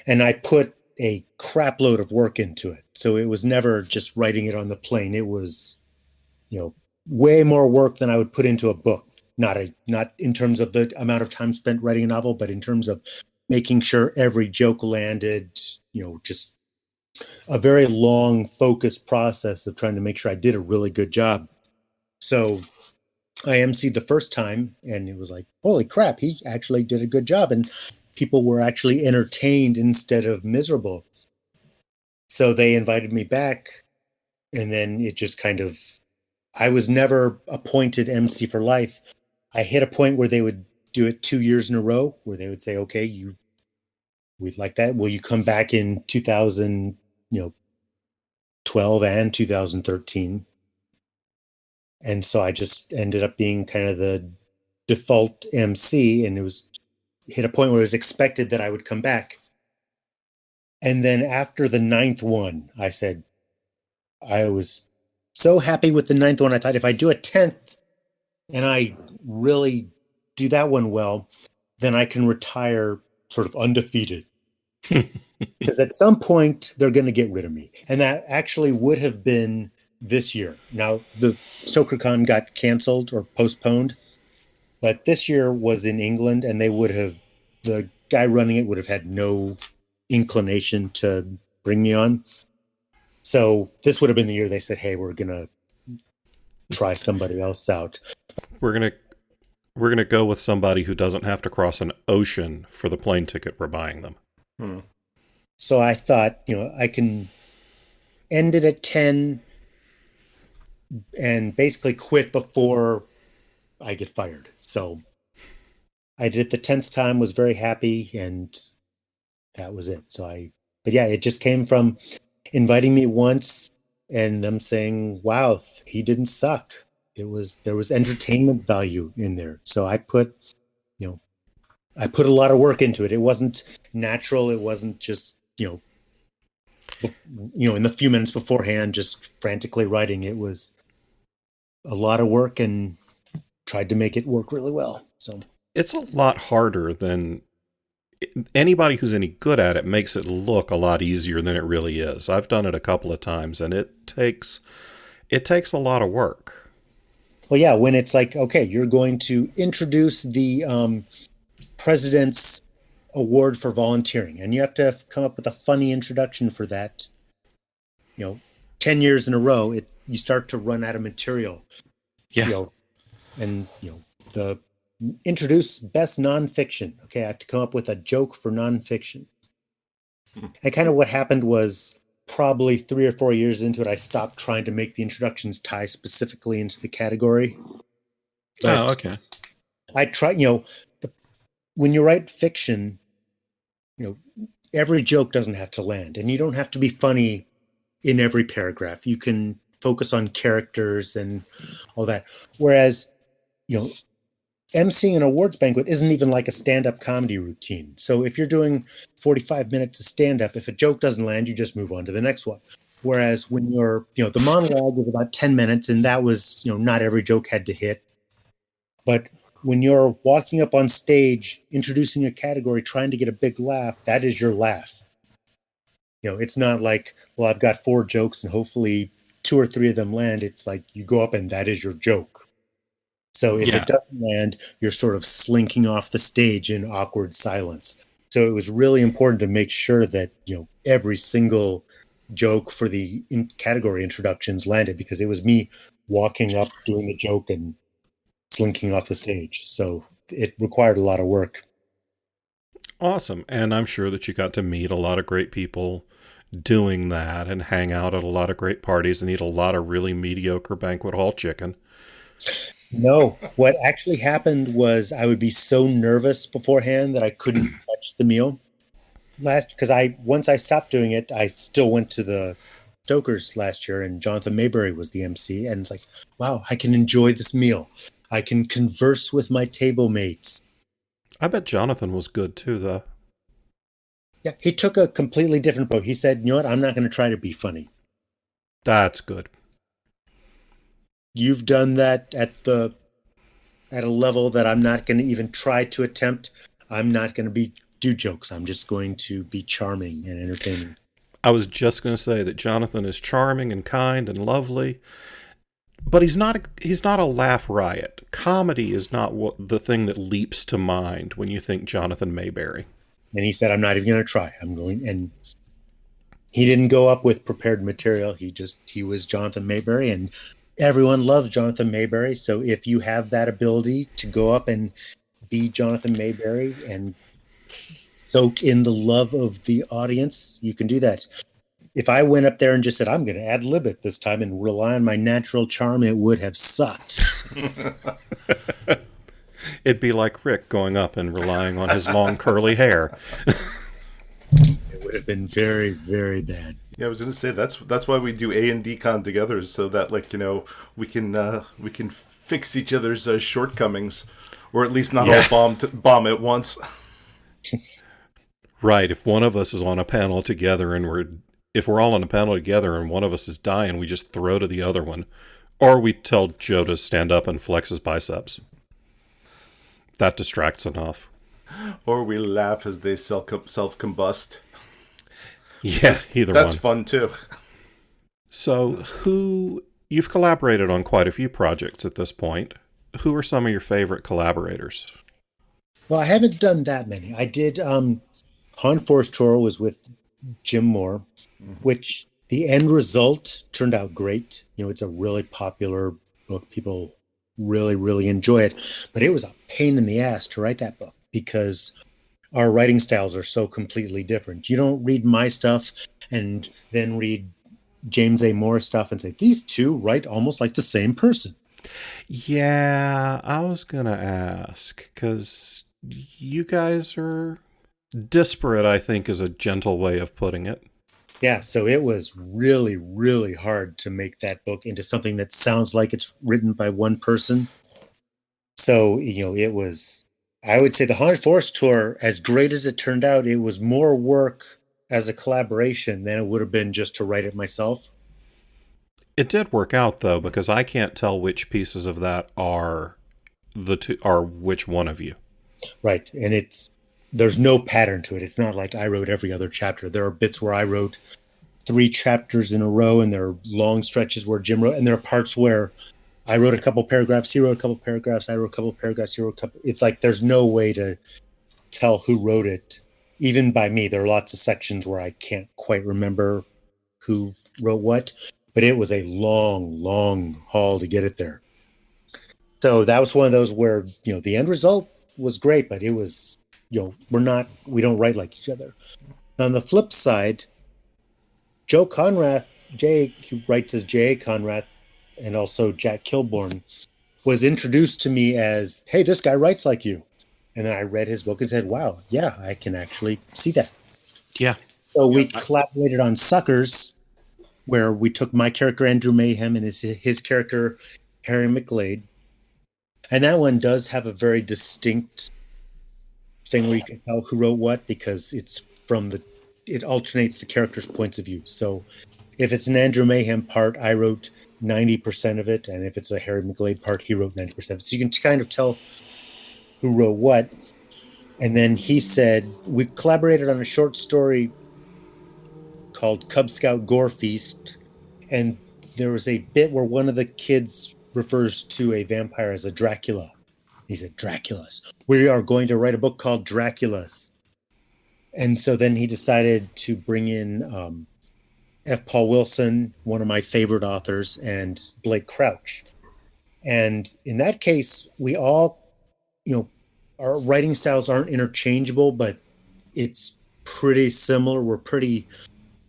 and I put a crap load of work into it. So it was never just writing it on the plane. It was, way more work than I would put into a book. Not in terms of the amount of time spent writing a novel, but in terms of making sure every joke landed, just a very long, focused process of trying to make sure I did a really good job. So I emceed the first time, and it was like, holy crap, he actually did a good job. And people were actually entertained instead of miserable. So they invited me back, and then it just kind of, I was never appointed MC for life. I hit a point where they would do it 2 years in a row, where they would say, okay, we'd like that. Will you come back in 2012 and 2013? And so I just ended up being kind of the default MC, and it was hit a point where it was expected that I would come back. And then after the 9th one, I said, I was so happy with the 9th one. I thought if I do a 10th and I really do that one well, then I can retire sort of undefeated. Because at some point they're going to get rid of me. And that actually would have been this year. Now, the StokerCon got canceled or postponed, but this year was in England, and the guy running it would have had no inclination to bring me on. So this would have been the year they said, hey, we're going to try somebody else out. We're going to go with somebody who doesn't have to cross an ocean for the plane ticket we're buying them. So I thought, I can end it at 10 and basically quit before I get fired. So I did it the 10th time, was very happy, and that was it. But yeah, it just came from inviting me once and them saying, wow, he didn't suck. There was entertainment value in there. So I put a lot of work into it. It wasn't natural. It wasn't just, in the few minutes beforehand, just frantically writing. It was a lot of work and tried to make it work really well. So it's a lot harder than anybody who's any good at it makes it look a lot easier than it really is. I've done it a couple of times, and it takes a lot of work. Well, yeah, when it's like, okay, you're going to introduce the President's Award for volunteering, and you have to come up with a funny introduction for that. 10 years in a row, you start to run out of material. Yeah. The introduce best nonfiction. Okay, I have to come up with a joke for nonfiction. And kind of what happened was probably 3 or 4 years into it, I stopped trying to make the introductions tie specifically into the category. But okay. I try, when you write fiction, every joke doesn't have to land, and you don't have to be funny in every paragraph. You can focus on characters and all that. Whereas, emceeing an awards banquet isn't even like a stand-up comedy routine. So if you're doing 45 minutes of stand-up, if a joke doesn't land, you just move on to the next one. Whereas when you're, the monologue was about 10 minutes, and that was, not every joke had to hit. But when you're walking up on stage, introducing a category, trying to get a big laugh, that is your laugh. It's not like, well, I've got 4 jokes and hopefully 2 or 3 of them land. It's like you go up and that is your joke. So if it doesn't land, you're sort of slinking off the stage in awkward silence. So it was really important to make sure that, every single joke for the category introductions landed, because it was me walking up, doing the joke, and slinking off the stage. So it required a lot of work. Awesome. And I'm sure that you got to meet a lot of great people doing that and hang out at a lot of great parties and eat a lot of really mediocre banquet hall chicken. No, what actually happened was I would be so nervous beforehand that I couldn't touch the meal. Because once I stopped doing it, I still went to the Stokers last year, and Jonathan Mayberry was the MC, and it's like, wow, I can enjoy this meal. I can converse with my table mates. I bet Jonathan was good too, though. Yeah, he took a completely different approach. He said, you know what, I'm not going to try to be funny. That's good. You've done that at a level that I'm not going to even try to attempt. I'm not going to do jokes. I'm just going to be charming and entertaining. I was just going to say that Jonathan is charming and kind and lovely, but he's not a laugh riot. Comedy is not the thing that leaps to mind when you think Jonathan Mayberry. And he said, I'm not even going to try. I'm going. And he didn't go up with prepared material. He was Jonathan Mayberry, and everyone loves Jonathan Mayberry. So if you have that ability to go up and be Jonathan Mayberry and soak in the love of the audience, you can do that. If I went up there and just said, I'm going to ad lib it this time and rely on my natural charm, it would have sucked. It'd be like Rick going up and relying on his long curly hair. It would have been very, very bad. Yeah, I was going to say that's why we do A and D con together, so that we can fix each other's shortcomings, or at least not all bomb at once. Right. If one of us is on a panel together and if we're all on a panel together and one of us is dying, we just throw to the other one. Or we tell Joe to stand up and flex his biceps. That distracts enough. Or we laugh as they self-combust. Yeah, either That's one. fun, too. So, you've collaborated on quite a few projects at this point. Who are some of your favorite collaborators? Well, I haven't done that many. I did, Han Force Tour was with Jim Moore, which the end result turned out great. It's a really popular book. People really, really enjoy it. But it was a pain in the ass to write that book because our writing styles are so completely different. You don't read my stuff and then read James A. Moore's stuff and say, these two write almost like the same person. Yeah, I was going to ask, because you guys are disparate, I think, is a gentle way of putting it. Yeah, so it was really, really hard to make that book into something that sounds like it's written by one person. So, it was, I would say the Han Force Tour, as great as it turned out, it was more work as a collaboration than it would have been just to write it myself. It did work out, though, because I can't tell which pieces of that are which one of you. Right, and there's no pattern to it. It's not like I wrote every other chapter. There are bits where I wrote 3 chapters in a row, and there are long stretches where Jim wrote, and there are parts where I wrote a couple paragraphs, he wrote a couple paragraphs, I wrote a couple paragraphs, he wrote a couple. It's like there's no way to tell who wrote it, even by me. There are lots of sections where I can't quite remember who wrote what, but it was a long, long haul to get it there. So that was one of those where, the end result was great, but it was, we don't write like each other. On the flip side, Joe Conrath, who writes as J.A. Conrath, and also Jack Kilborn, was introduced to me as, hey, this guy writes like you. And then I read his book and said, wow, yeah, I can actually see that. Yeah. So we collaborated on Suckers, where we took my character, Andrew Mayhem, and his character, Harry McGlade. And that one does have a very distinct thing where you can tell who wrote what, because it alternates the characters' points of view. So if it's an Andrew Mayhem part, I wrote 90% of it, and if it's a Harry McGlade part, he wrote 90% of it. So you can kind of tell who wrote what. And then he said, we collaborated on a short story called Cub Scout Gore Feast, and there was a bit where one of the kids refers to a vampire as a Dracula. He said, Draculas. We are going to write a book called Draculas. And so then he decided to bring in F. Paul Wilson, one of my favorite authors, and Blake Crouch. And in that case, we all, our writing styles aren't interchangeable, but it's pretty similar. We're pretty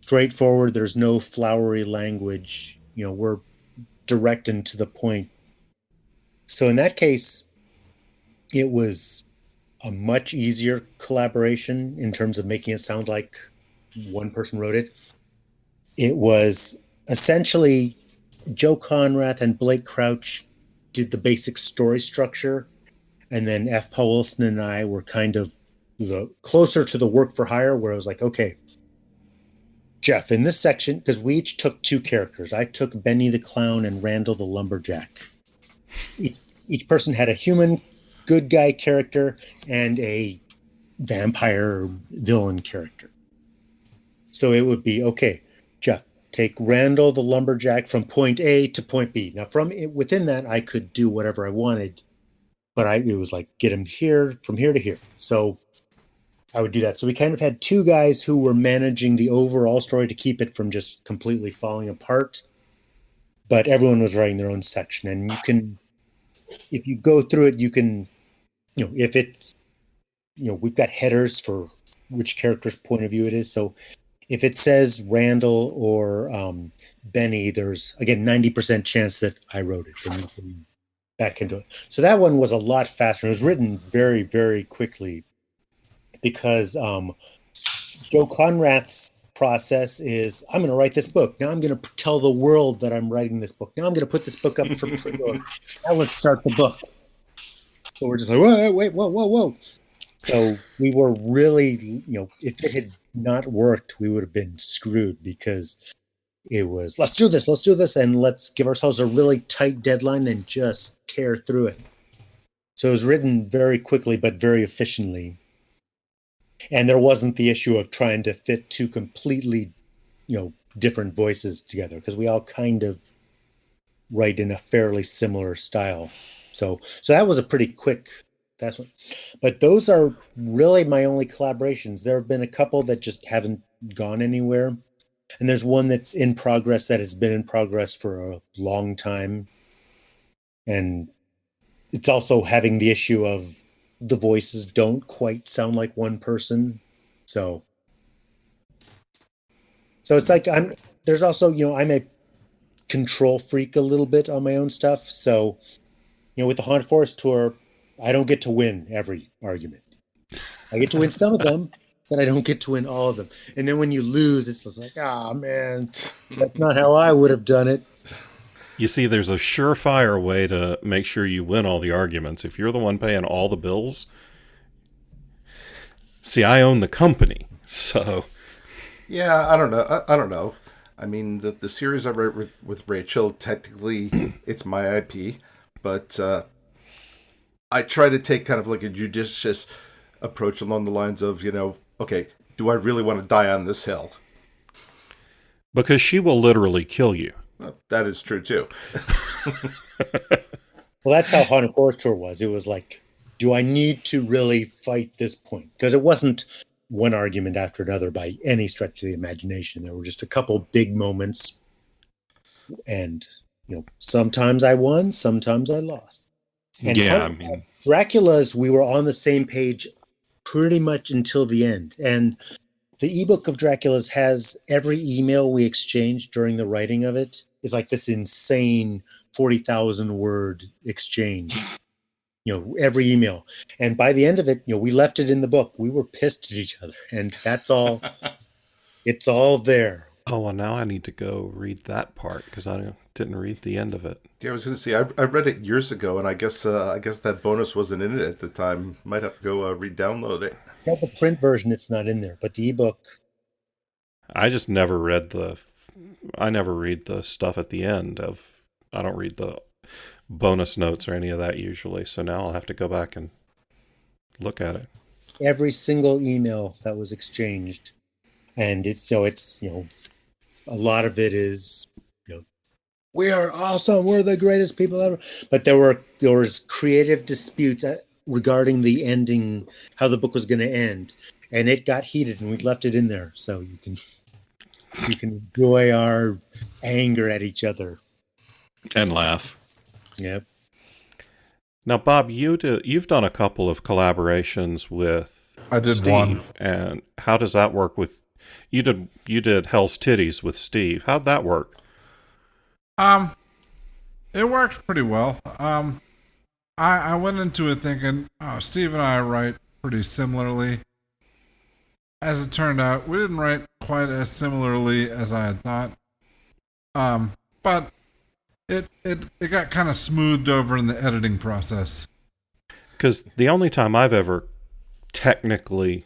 straightforward. There's no flowery language. We're direct and to the point. So in that case, it was a much easier collaboration in terms of making it sound like one person wrote it. It was essentially Joe Conrath and Blake Crouch did the basic story structure, and then F. Paul Wilson and I were kind of closer to the work for hire, where I was like, okay, Jeff, in this section, because we each took 2 characters. I took Benny the Clown and Randall the Lumberjack. Each person had a human good guy character and a vampire villain character. So it would be, okay, Jeff, take Randall the Lumberjack from point A to point B. Now, within that, I could do whatever I wanted, but it was like, get him here, from here to here. So I would do that. So we kind of had two guys who were managing the overall story to keep it from just completely falling apart. But everyone was writing their own section. And you can, if you go through it, you can, if it's, we've got headers for which character's point of view it is. So if it says Randall or Benny, there's, again, 90% chance that I wrote it. Then you can back into it. So that one was a lot faster. It was written very, very quickly because Joe Conrath's process is, I'm going to write this book. Now I'm going to tell the world that I'm writing this book. Now I'm going to put this book up for pre-order. Now let's start the book. So we're just like, whoa. So we were really, if it had not worked, we would have been screwed because it was, let's do this, and let's give ourselves a really tight deadline and just tear through it. So it was written very quickly, but very efficiently. And there wasn't the issue of trying to fit two completely, different voices together because we all kind of write in a fairly similar style. So that was a pretty quick. That's what. But those are really my only collaborations. There have been a couple that just haven't gone anywhere, and there's one that's in progress that has been in progress for a long time, and it's also having the issue of the voices don't quite sound like one person. So it's like there's also, I'm a control freak a little bit on my own stuff. So, with the Haunted Forest tour, I don't get to win every argument. I get to win some of them, but I don't get to win all of them. And then when you lose, it's just like, man, that's not how I would have done it. You see, there's a surefire way to make sure you win all the arguments. If you're the one paying all the bills, see, I own the company, so. Yeah, I don't know. I mean, the series I wrote with Rachel, technically, it's my IP, but I try to take kind of like a judicious approach along the lines of, okay, do I really want to die on this hill? Because she will literally kill you. Well, that is true, too. Well, that's how Haunted Forest Tour was. It was like, do I need to really fight this point? Because it wasn't one argument after another by any stretch of the imagination. There were just a couple big moments. And, sometimes I won, sometimes I lost. And Dracula's, we were on the same page pretty much until the end. And the ebook of Dracula's has every email we exchanged during the writing of it. It's like this insane 40,000 word exchange, every email. And by the end of it, we left it in the book. We were pissed at each other, and that's all. It's all there. Oh, well, now I need to go read that part because I didn't read the end of it. Yeah, I was going to say, I read it years ago, and I guess that bonus wasn't in it at the time. Might have to go re-download it. Not the print version, it's not in there, but the ebook. I just never read I never read the stuff at the end of. I don't read the bonus notes or any of that usually. So now I'll have to go back and look at it. Every single email that was exchanged, and it's a lot of it is we are awesome, we're the greatest people ever. But there was creative disputes regarding the ending, how the book was going to end, and it got heated, and we left it in there so you can enjoy our anger at each other and laugh. Yep. Now, Bob, you've done a couple of collaborations with Steve, one. And how does that work with you? Did Hell's Titties with Steve? How'd that work? It worked pretty well. I went into it thinking, Steve and I write pretty similarly. As it turned out, we didn't write quite as similarly as I had thought. But it got kind of smoothed over in the editing process. Because the only time I've ever technically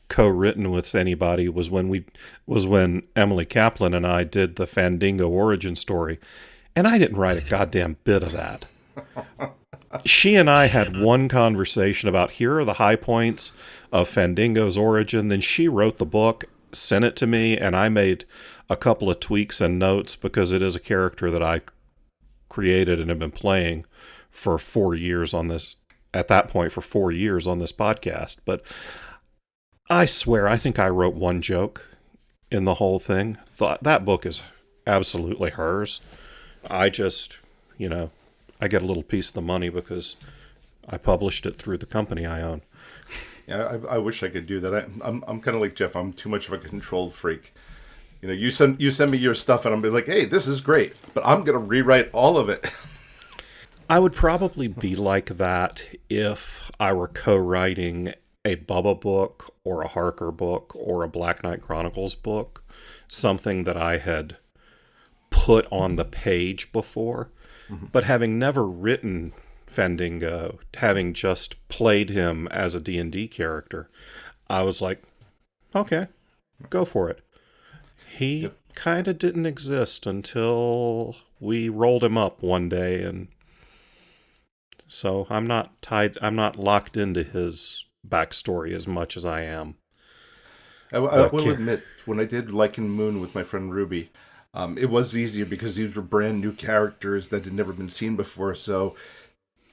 co-written with anybody was when Emily Kaplan and I did the Fandango origin story, and I didn't write a goddamn bit of that. She and I had one conversation about here are the high points of Fandango's origin. Then she wrote the book, sent it to me, and I made a couple of tweaks and notes because it is a character that I created and have been playing for 4 years on this. At that point, for 4 years on this podcast, but I swear, I think I wrote one joke in the whole thing. Thought that book is absolutely hers. I just, I get a little piece of the money because I published it through the company I own. Yeah, I wish I could do that. I'm kind of like Jeff. I'm too much of a control freak. You send me your stuff, and I'm be like, hey, this is great, but I'm gonna rewrite all of it. I would probably be like that if I were co-writing a Bubba book or a Harker book or a Black Knight Chronicles book, something that I had put on the page before. Mm-hmm. But having never written Fandango, having just played him as a D&D character, I was like, okay, go for it. He kind of didn't exist until we rolled him up one day, and so I'm not locked into his backstory as much as I am. I will admit, when I did Lycan Moon with my friend Ruby, it was easier because these were brand new characters that had never been seen before, so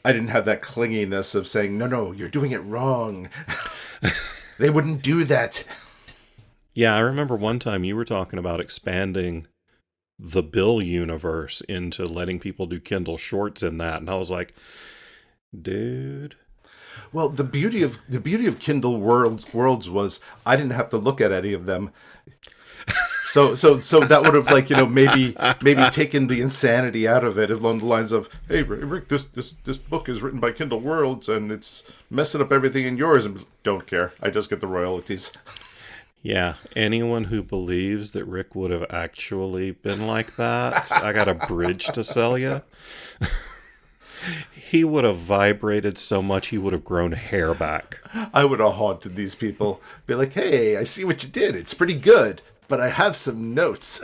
I didn't have that clinginess of saying, no, you're doing it wrong. They wouldn't do that. Yeah, I remember one time you were talking about expanding the Bill universe into letting people do Kindle shorts in that, and I was like, dude. Well, the beauty of Kindle worlds was I didn't have to look at any of them. So that would have maybe taken the insanity out of it along the lines of, hey Rick, this book is written by Kindle Worlds and it's messing up everything in yours, and don't care. I just get the royalties. Yeah, anyone who believes that Rick would have actually been like that, I got a bridge to sell you. He would have vibrated so much he would have grown hair back. I would have haunted these people. Be like, hey, I see what you did. It's pretty good, but I have some notes.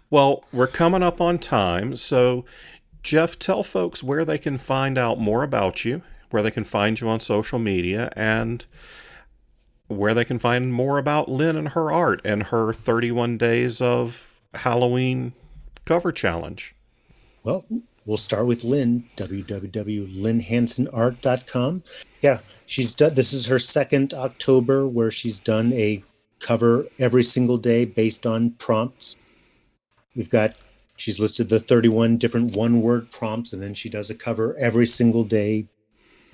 Well, we're coming up on time, so Jeff, tell folks where they can find out more about you, where they can find you on social media, and where they can find more about Lynn and her art and her 31 days of Halloween cover challenge. Well, we'll start with Lynn, www.lynnhansenart.com. Yeah, this is her second October where she's done a cover every single day based on prompts. She's listed the 31 different one-word prompts, and then she does a cover every single day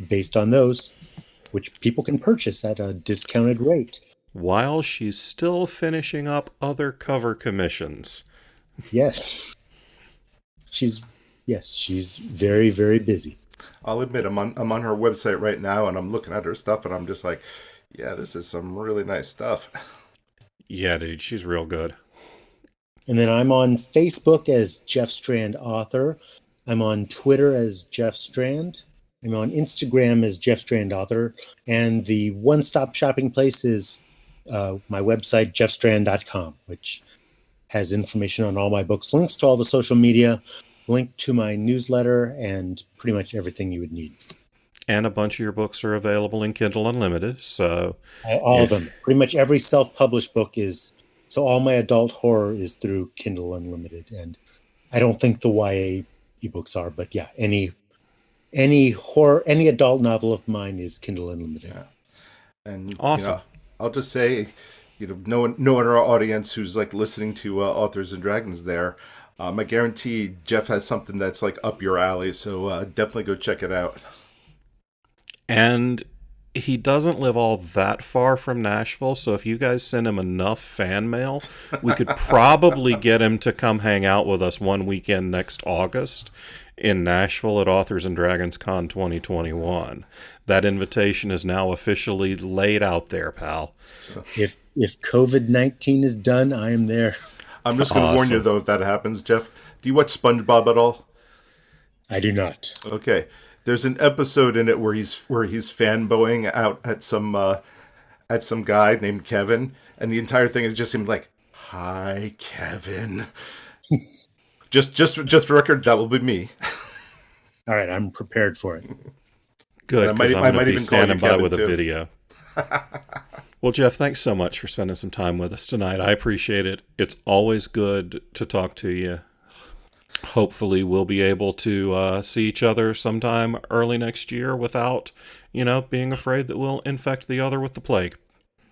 based on those, which people can purchase at a discounted rate. While she's still finishing up other cover commissions. Yes. She's very, very busy. I'll admit, I'm on her website right now, and I'm looking at her stuff, and I'm just like, yeah, this is some really nice stuff. Yeah, dude, she's real good. And then I'm on Facebook as Jeff Strand Author. I'm on Twitter as Jeff Strand. I'm on Instagram as Jeff Strand Author. And the one-stop shopping place is my website, jeffstrand.com, which has information on all my books, links to all the social media, link to my newsletter, and pretty much everything you would need. And a bunch of your books are available in Kindle Unlimited, so... All of them. Pretty much every self-published book is... So all my adult horror is through Kindle Unlimited, and I don't think the YA ebooks are, but yeah, any horror, any adult novel of mine is Kindle Unlimited. Yeah. And awesome. I'll just say, no one in our audience who's like listening to Authors and Dragons there, I guarantee Jeff has something that's like up your alley, so definitely go check it out. And he doesn't live all that far from Nashville, so if you guys send him enough fan mail, we could probably get him to come hang out with us one weekend next August in Nashville at Authors and Dragons Con 2021. That invitation is now officially laid out there, pal. So if COVID-19 is done, I am there. I'm just going to warn you, though, if that happens, Jeff. Do you watch SpongeBob at all? I do not. Okay. There's an episode in it where he's fanboying out at some guy named Kevin, and the entire thing is just him like, "Hi, Kevin." just for record, that will be me. All right, I'm prepared for it. Good, because I'm going to be standing by with a video. Well, Jeff, thanks so much for spending some time with us tonight. I appreciate it. It's always good to talk to you. Hopefully we'll be able to see each other sometime early next year without, being afraid that we'll infect the other with the plague.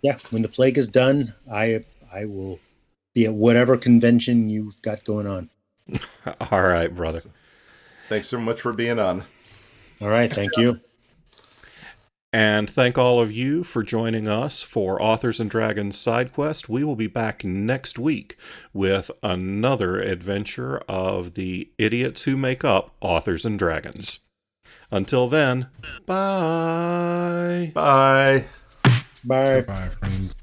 Yeah, when the plague is done, I will be at whatever convention you've got going on. All right, brother. Thanks so much for being on. All right, thank you. And thank all of you for joining us for Authors and Dragons Side Quest. We will be back next week with another adventure of the idiots who make up Authors and Dragons. Until then, bye. Bye. Bye. Bye, friends.